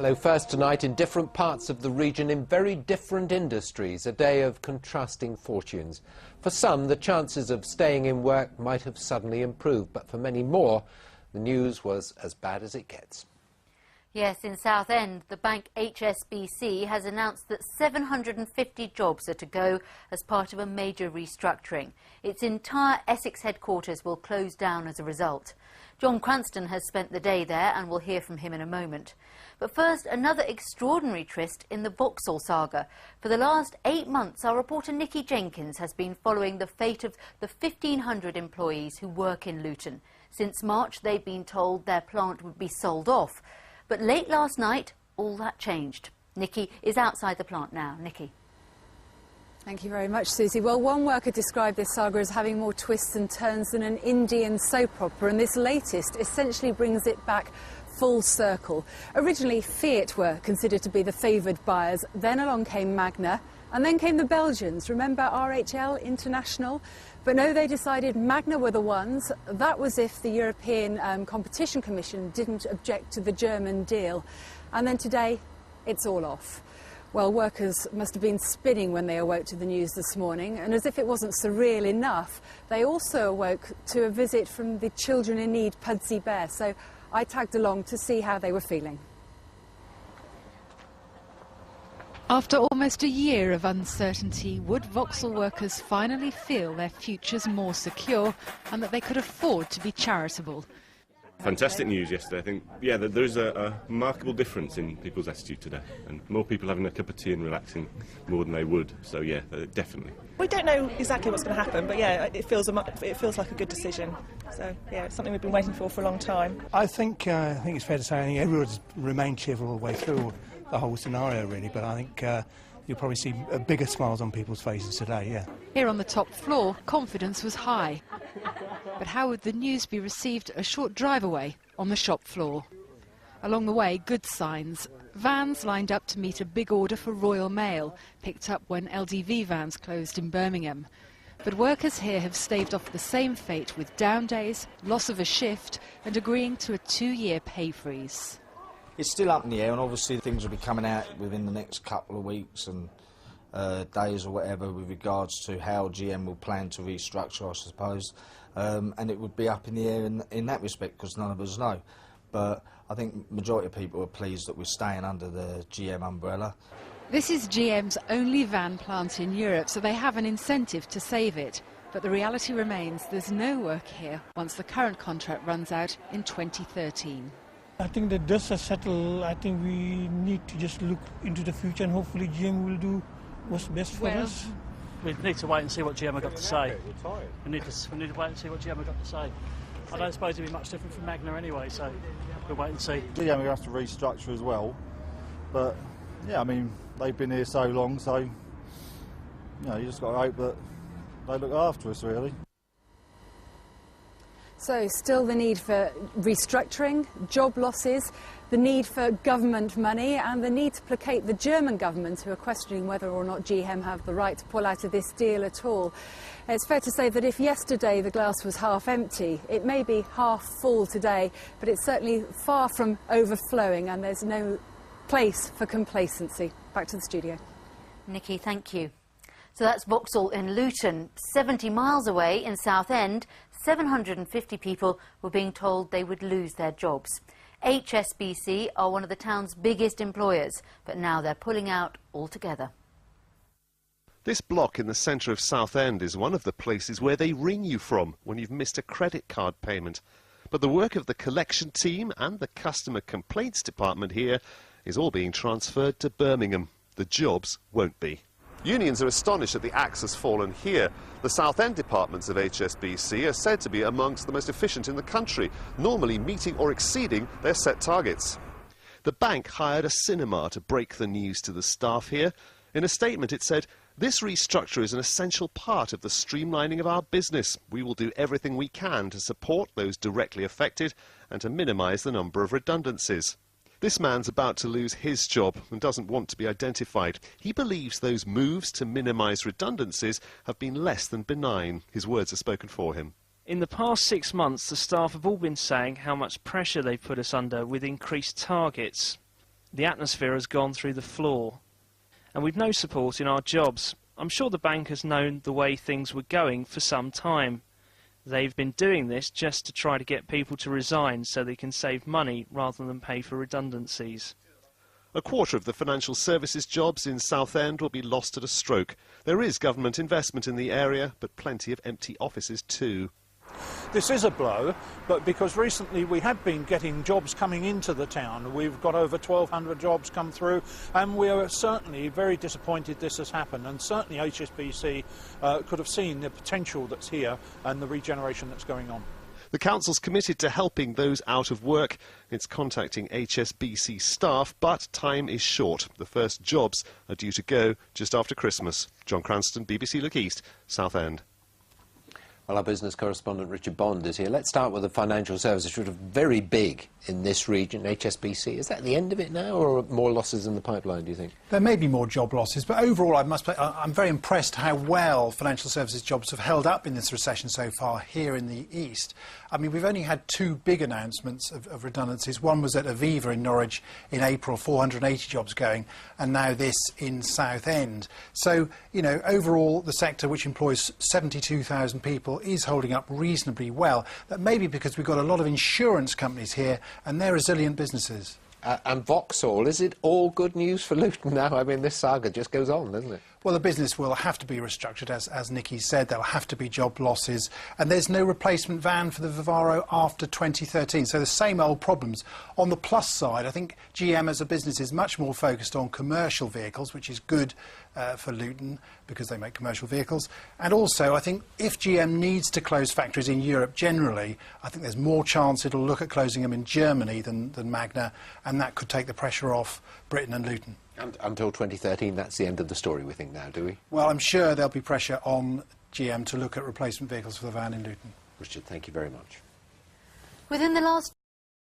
Hello, first tonight in different parts of the region in very different industries, a day of contrasting fortunes. For some, the chances of staying in work might have suddenly improved, but for many more, the news was as bad as it gets. Yes, in Southend, the bank HSBC has announced that 750 jobs are to go as part of a major restructuring. Its entire Essex headquarters will close down as a result. John Cranston has spent the day there and we'll hear from him in a moment. But first, another extraordinary tryst in the Vauxhall saga. For the last 8 months, our reporter Nikki Jenkins has been following the fate of the 1,500 employees who work in Luton. Since March, they've been told their plant would be sold off. But late last night, all that changed. Nikki is outside the plant now. Nikki. Thank you very much, Susie. Well, one worker described this saga as having more twists and turns than an Indian soap opera, and this latest essentially brings it back full circle. Originally, Fiat were considered to be the favoured buyers. Then along came Magna, and then came the Belgians. Remember RHL International? But no, they decided Magna were the ones. That was if the European Competition Commission didn't object to the German deal. And then today, it's all off. Well, workers must have been spinning when they awoke to the news this morning, and as if it wasn't surreal enough, they also awoke to a visit from the Children in Need Pudsey Bear, so I tagged along to see how they were feeling. After almost a year of uncertainty, would Vauxhall workers finally feel their futures more secure and that they could afford to be charitable? Fantastic news yesterday. I think, yeah, there's a remarkable difference in people's attitude today, and more people having a cup of tea and relaxing more than they would. So yeah, definitely. We don't know exactly what's going to happen, but yeah, it feels like a good decision. So yeah, it's something we've been waiting for a long time. I think it's fair to say everyone's remained cheerful all the way through the whole scenario, really. But I think you'll probably see bigger smiles on people's faces today. Yeah. Here on the top floor, confidence was high. But how would the news be received a short drive away on the shop floor? Along the way, goods signs. Vans lined up to meet a big order for Royal Mail, picked up when LDV vans closed in Birmingham. But workers here have staved off the same fate with down days, loss of a shift and agreeing to a 2-year pay freeze. It's still up in the air, and obviously things will be coming out within the next couple of weeks and days or whatever with regards to how GM will plan to restructure, I suppose. And it would be up in the air in that respect because none of us know. But I think the majority of people are pleased that we're staying under the GM umbrella. This is GM's only van plant in Europe, so they have an incentive to save it. But the reality remains there's no work here once the current contract runs out in 2013. I think that dust has settled. I think we need to just look into the future and hopefully GM will do what's best for us. We need to wait and see what GM have got to say. We need to wait and see what GM have got to say. I don't suppose it'll be much different from Magna anyway, so we'll wait and see. GM will have to restructure as well, but yeah, I mean, they've been here so long, so you know, you just got to hope that they look after us, really. So still the need for restructuring, job losses, the need for government money and the need to placate the German government who are questioning whether or not GM have the right to pull out of this deal at all. It's fair to say that if yesterday the glass was half empty, it may be half full today, but it's certainly far from overflowing and there's no place for complacency. Back to the studio. Nikki, thank you. So that's Vauxhall in Luton. 70 miles away in Southend, 750 people were being told they would lose their jobs. HSBC are one of the town's biggest employers, but now they're pulling out altogether. This block in the centre of Southend is one of the places where they ring you from when you've missed a credit card payment. But the work of the collection team and the customer complaints department here is all being transferred to Birmingham. The jobs won't be. Unions are astonished that the axe has fallen here. The Southend departments of HSBC are said to be amongst the most efficient in the country, normally meeting or exceeding their set targets. The bank hired a cinema to break the news to the staff here. In a statement it said, "This restructure is an essential part of the streamlining of our business. We will do everything we can to support those directly affected and to minimise the number of redundancies." This man's about to lose his job and doesn't want to be identified. He believes those moves to minimise redundancies have been less than benign. His words are spoken for him. In the past 6 months, the staff have all been saying how much pressure they've put us under with increased targets. The atmosphere has gone through the floor. And with no support in our jobs, I'm sure the bank has known the way things were going for some time. They've been doing this just to try to get people to resign so they can save money rather than pay for redundancies. A quarter of the financial services jobs in Southend will be lost at a stroke. There is government investment in the area, but plenty of empty offices too. This is a blow, but because recently we have been getting jobs coming into the town. We've got over 1,200 jobs come through, and we are certainly very disappointed this has happened, and certainly HSBC could have seen the potential that's here and the regeneration that's going on. The council's committed to helping those out of work. It's contacting HSBC staff, but time is short. The first jobs are due to go just after Christmas. John Cranston, BBC Look East, Southend. Well, our business correspondent Richard Bond is here. Let's start with the financial services, which are very big in this region, HSBC. Is that the end of it now, or are more losses in the pipeline, do you think? There may be more job losses, but overall I'm very impressed how well financial services jobs have held up in this recession so far here in the East. I mean, we've only had two big announcements of redundancies. One was at Aviva in Norwich in April, 480 jobs going, and now this in Southend. So, you know, overall the sector, which employs 72,000 people, is holding up reasonably well. That may be because we've got a lot of insurance companies here, and they're resilient businesses. And Vauxhall, is it all good news for Luton now? I mean, this saga just goes on, doesn't it? Well, the business will have to be restructured, as Nikki said. There'll have to be job losses, and there's no replacement van for the Vauxhall after 2013. So the same old problems. On the plus side, I think GM as a business is much more focused on commercial vehicles, which is good for Luton because they make commercial vehicles. And also, I think if GM needs to close factories in Europe generally, I think there's more chance it'll look at closing them in Germany than Magna, and that could take the pressure off Britain and Luton. And until 2013, that's the end of the story, we think now, do we? Well, I'm sure there'll be pressure on GM to look at replacement vehicles for the van in Luton. Richard, thank you very much. Within the last